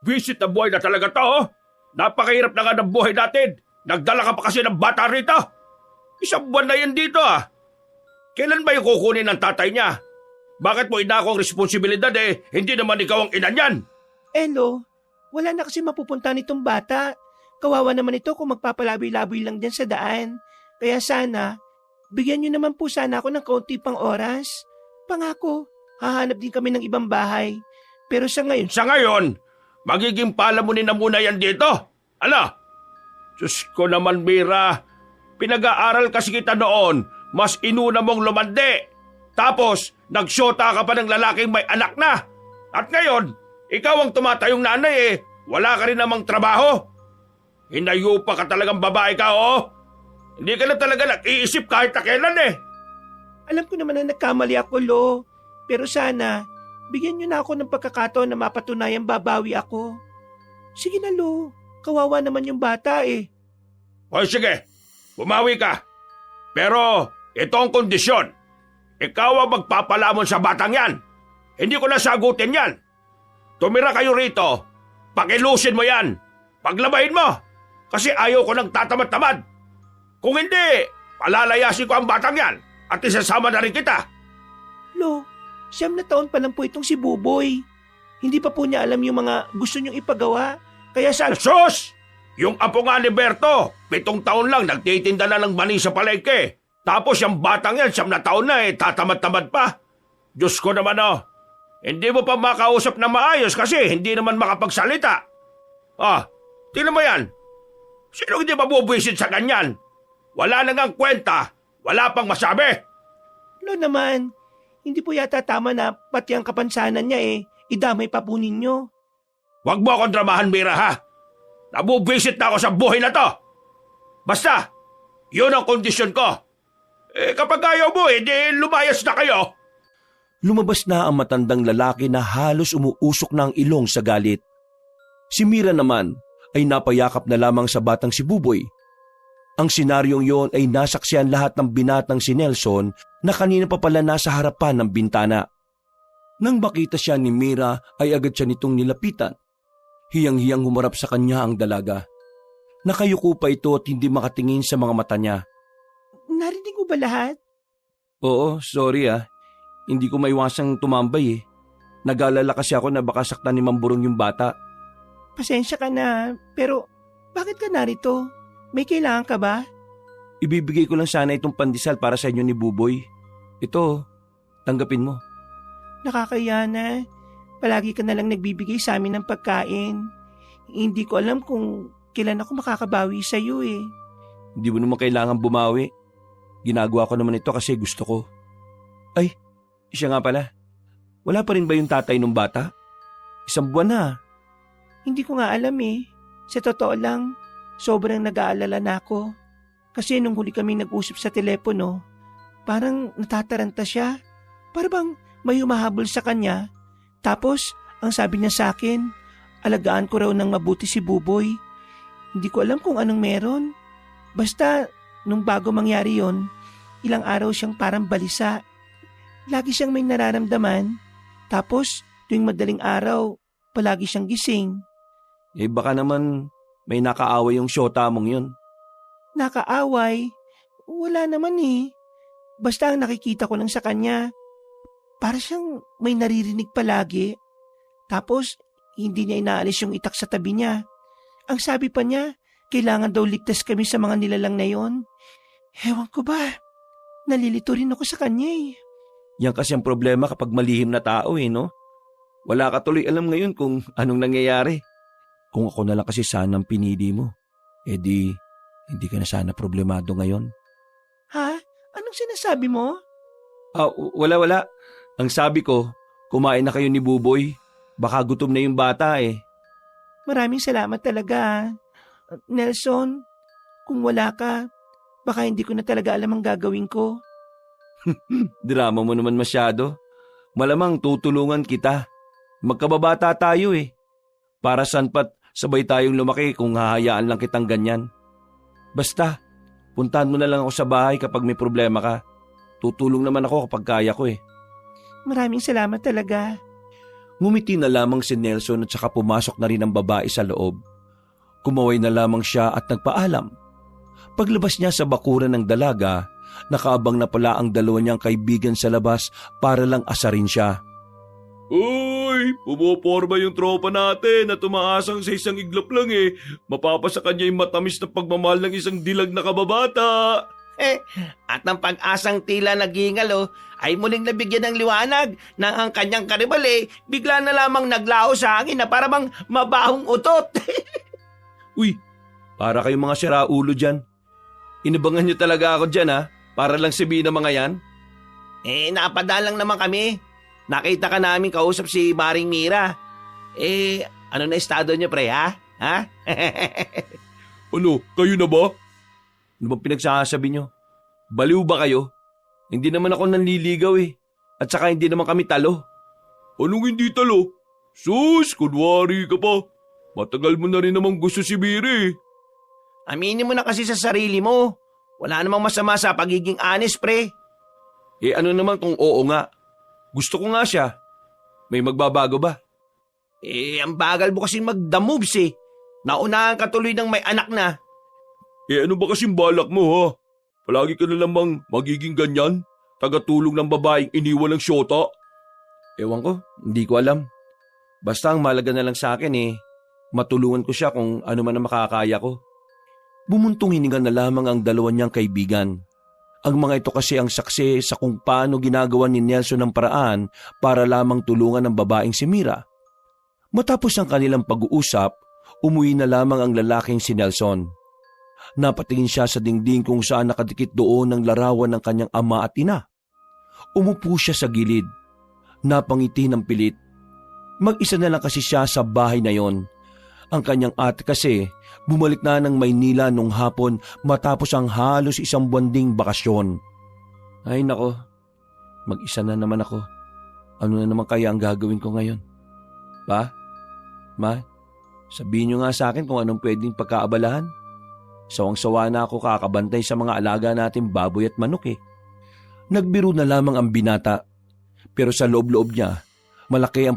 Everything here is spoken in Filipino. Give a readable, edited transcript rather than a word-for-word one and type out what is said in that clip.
Visit na buhay na talaga to, oh. Napakahirap na nga ng buhay natin. Nagdala ka pa kasi ng bata rito. Isang buwan na yan dito, ah. Kailan ba yung kukunin ng tatay niya? Bakit mo inako ang responsibilidad hindi naman ikaw ang ina niyan? Elo, wala na kasi mapupunta nitong bata. Kawawa naman ito kung magpapalaboy-laboy lang dyan sa daan. Kaya sana, bigyan niyo naman po sana ako ng kaunti pang oras. Pangako, hahanap din kami ng ibang bahay. Pero sa ngayon, magiging palamunin na muna yan dito. Ano? Diyos ko naman, Mira. Pinag-aaral kasi kita noon, mas inuna mong lumandi. Tapos, nagsyota ka pa ng lalaking may anak na. At ngayon, ikaw ang tumatayong nanay wala ka rin namang trabaho. Hinayupa ka talagang babae ka, oh. Hindi ka na talaga nag-iisip kahit na kailan Alam ko naman na nagkamali ako, Lo. Pero sana, bigyan niyo na ako ng pagkakataon na mapatunayang babawi ako. Sige na, Lo. Kawawa naman yung bata O sige, bumawi ka. Pero ito ang kondisyon. Ikaw ang magpapalamon sa batang yan. Hindi ko na sagutin yan. Tumira kayo rito. Pakilusin mo yan. Paglabahin mo. Kasi ayaw ko ng tatamad-tamad. Kung hindi, palalayasin ko ang batang yan at isasama na rin kita. Lo, 9 na taon pa lang po itong si Buboy. Hindi pa po niya alam yung mga gusto niyong ipagawa. Kaya Sus! Yung apo nga ni Berto, 7 taon lang nagtitinda na ng mani sa palengke. Tapos yung batang yan, 9 na taon na tatamad-tamad pa. Diyos ko naman hindi mo pa makausap na maayos kasi hindi naman makapagsalita. Tingnan mo yan. Sino hindi mabubwisit sa ganyan? Wala na ngang kwenta, wala pang masabi. Lo naman, hindi po yata tama na pati ang kapansanan niya idamay pa po ninyo. Huwag mo akong dramahan, Mira, ha? Nabubwisit na ako sa buhay na to. Basta, yun ang kondisyon ko. Kapag ayaw mo, di lumayas na kayo. Lumabas na ang matandang lalaki na halos umuusok na ang ilong sa galit. Si Mira naman ay napayakap na lamang sa batang si Buboy. Ang senaryong yon ay nasaksihan lahat ng binatang si Nelson na kanina pa pala nasa harapan ng bintana. Nang makita siya ni Mira ay agad siya nitong nilapitan. Hiyang-hiyang humarap sa kanya ang dalaga. Nakayuko pa ito at hindi makatingin sa mga mata niya. Narinig mo ba lahat? Oo, sorry Hindi ko maiwasang tumambay Nag-alala kasi ako na baka saktan ni Mamburong yung bata. Pasensya ka na, pero bakit ka narito? May kailangan ka ba? Ibibigay ko lang sana itong pandesal para sa inyo ni Buboy. Ito, tanggapin mo. Nakakaya na. Palagi ka na lang nagbibigay sa amin ng pagkain. Hindi ko alam kung kailan ako makakabawi sa iyo Hindi mo naman kailangan bumawi. Ginagawa ko naman ito kasi gusto ko. Ay, siya nga pala. Wala pa rin ba yung tatay ng bata? 1 buwan na. Hindi ko nga alam Sa totoo lang, sobrang nag-aalala na ako. Kasi nung huli kami nag-usap sa telepono, parang natataranta siya. Para bang may humahabol sa kanya. Tapos, ang sabi niya sa akin, alagaan ko raw ng mabuti si Buboy. Hindi ko alam kung anong meron. Basta, nung bago mangyari yon, ilang araw siyang parang balisa. Lagi siyang may nararamdaman. Tapos, tuwing madaling araw, palagi siyang gising. Baka naman may nakaaway yung syota mong yun. Nakaaway? Wala naman Basta ang nakikita ko lang sa kanya, para siyang may naririnig palagi. Tapos, hindi niya inaalis yung itak sa tabi niya. Ang sabi pa niya, kailangan daw ligtas kami sa mga nilalang na yon. Ewan ko ba, nalilito rin ako sa kanya Yan kasi ang problema kapag malihim na tao no? Wala ka tuloy alam ngayon kung anong nangyayari. Kung ako na lang kasi sana ang pinili mo, hindi ka na sana problemado ngayon. Ha? Anong sinasabi mo? Wala. Ang sabi ko, kumain na kayo ni Buboy. Baka gutom na yung bata Maraming salamat talaga. Nelson, kung wala ka, baka hindi ko na talaga alam ang gagawin ko. Drama mo naman masyado. Malamang tutulungan kita. Magkababata tayo Para saan pat sabay tayong lumaki kung hahayaan lang kitang ganyan. Basta, puntahan mo na lang ako sa bahay kapag may problema ka. Tutulong naman ako kapag kaya ko Maraming salamat talaga. Ngumiti na lamang si Nelson at saka pumasok na rin ang babae sa loob. Kumaway na lamang siya at nagpaalam. Paglabas niya sa bakuran ng dalaga, nakaabang na pala ang dalawa niyang kaibigan sa labas para lang asarin siya. Uy, pumoporma yung tropa natin na tumaasang sa isang iglap lang eh. Mapapasa kanya yung matamis na pagmamahal ng isang dilag na kababata. At ang pag-asang tila nagingalo ay muling nabigyan ng liwanag na ang kanyang karibal bigla na lamang naglaho sa hangin na para bang mabahong utot. Uy, para kayong mga siraulo dyan. Inabangan niyo talaga ako dyan ha, para lang sabihin ng mga yan. Napadalang naman kami. Nakita ka namin kausap si Maring Mira. Ano na estado niyo pre ha? Ha? Ano, kayo na ba? Ano bang pinagsasabi niyo? Baliw ba kayo? Hindi naman ako nanliligaw eh. At saka hindi naman kami talo. Anong hindi talo? Sus, kunwari ka pa. Matagal mo na rin namang gusto si Mira eh. Aminin mo na kasi sa sarili mo. Wala namang masama sa pagiging honest pre. Ano naman kung oo nga? Gusto ko nga siya. May magbabago ba? Ang bagal mo kasi mag-the moves eh. Naunahan ka tuloy ng may anak na. Ano ba kasing balak mo ha? Palagi ka na lamang magiging ganyan? Tagatulong ng babaeng iniwan ng syota? Ewan ko, hindi ko alam. Basta ang malaga na lang sa akin matulungan ko siya kung ano man ang makakaya ko. Bumuntong hininga na lamang ang dalawa niyang kaibigan. Ang mga ito kasi ang saksi sa kung paano ginagawa ni Nelson ng paraan para lamang tulungan ang babaeng si Mira. Matapos ang kanilang pag-uusap, umuwi na lamang ang lalaking si Nelson. Napatingin siya sa dingding kung saan nakadikit doon ang larawan ng kanyang ama at ina. Umupo siya sa gilid. Napangiti ng pilit. Mag-isa na lang kasi siya sa bahay na yon. Ang kanyang ate kasi bumalik na ng Maynila nung hapon matapos ang halos isang buwan ding bakasyon. Ay nako, mag-isa na naman ako. Ano na naman kaya ang gagawin ko ngayon? Pa? Ma? Sabihin niyo nga sa akin kung anong pwedeng pagkaabalahan. Sawang-sawa na ako kakabantay sa mga alaga natin baboy at manok eh. Nagbiro na lamang ang binata. Pero sa loob-loob niya, malaki ang